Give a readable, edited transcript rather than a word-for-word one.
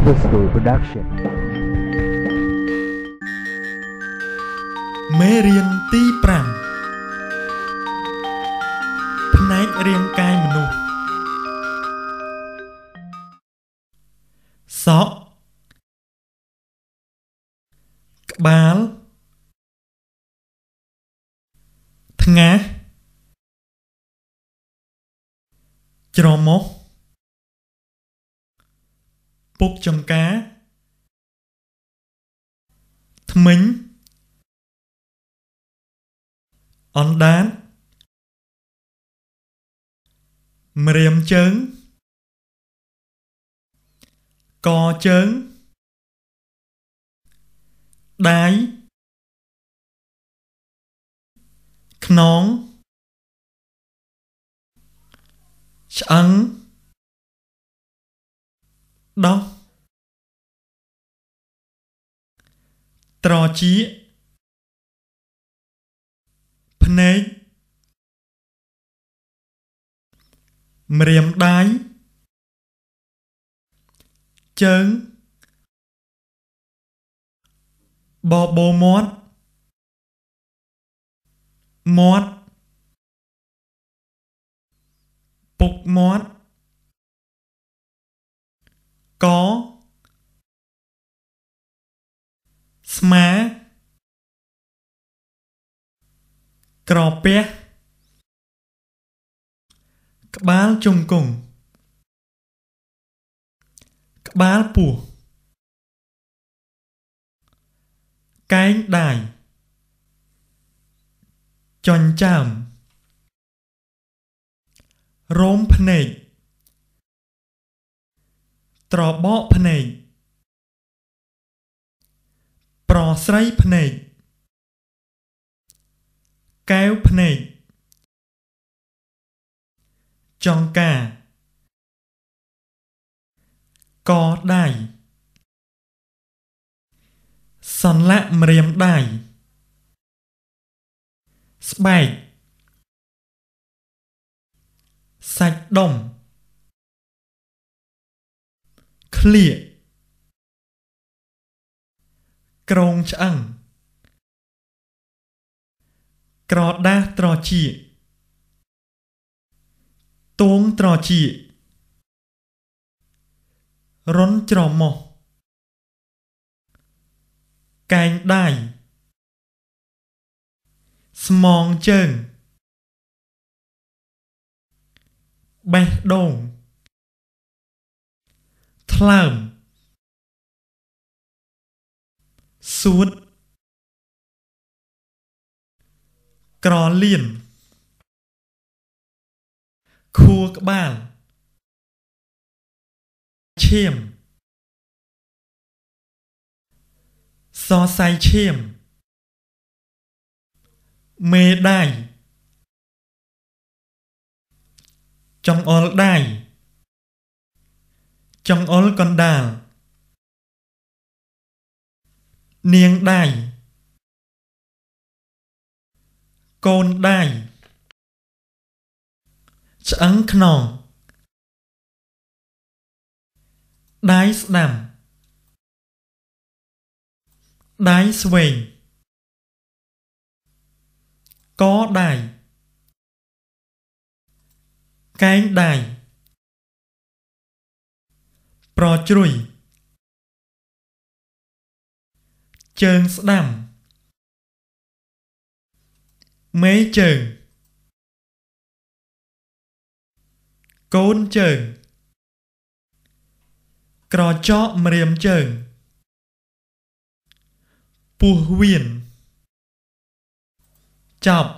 Crystal Production មេរៀនទី5ផ្នែករាងកាយមនុស្សសក់ក្បាលថ្ងាសច្រមុះពុកចង្កាធ្មេញអណ្ដាតម្រាមជើងកជើងដៃខ្នងឆ្អឹងដោះត្រចៀកភ្នែកម្រាមដៃជើងបបោមាត់មាត់ពុកមាត់កស្មាក្រពះក្បាលជង្គង់ក្បាលពោះកែងដៃចញ្ចើមរោមភ្នែកត្របកភ្នែកប្រស្រីភ្នែកកែវភ្នែកចង្កាកដៃសន្លាក់ម្រាមដៃស្បែកសាច់ដុំក្លៀកក្រងឆ្អឹងក្រដាសត្រចៀកទួងត្រចៀករន្ធច្រមុះកែងដៃស្មងជើងបេះដូងថ្លើមសួតក្រលៀនខួរក្បាលឈាមសរសៃឈាមមេដៃចង្អុលដៃចង្អុលកណ្ដាលនាងដៃកូនដៃឆ្អឹងខ្នងដៃស្ដាំដៃស្វែងកដៃកែងដៃប្រជ្រុយជើងស្ដាំមេជើងកូនជើងក្រចកម្រាមជើងពោះវៀនចប់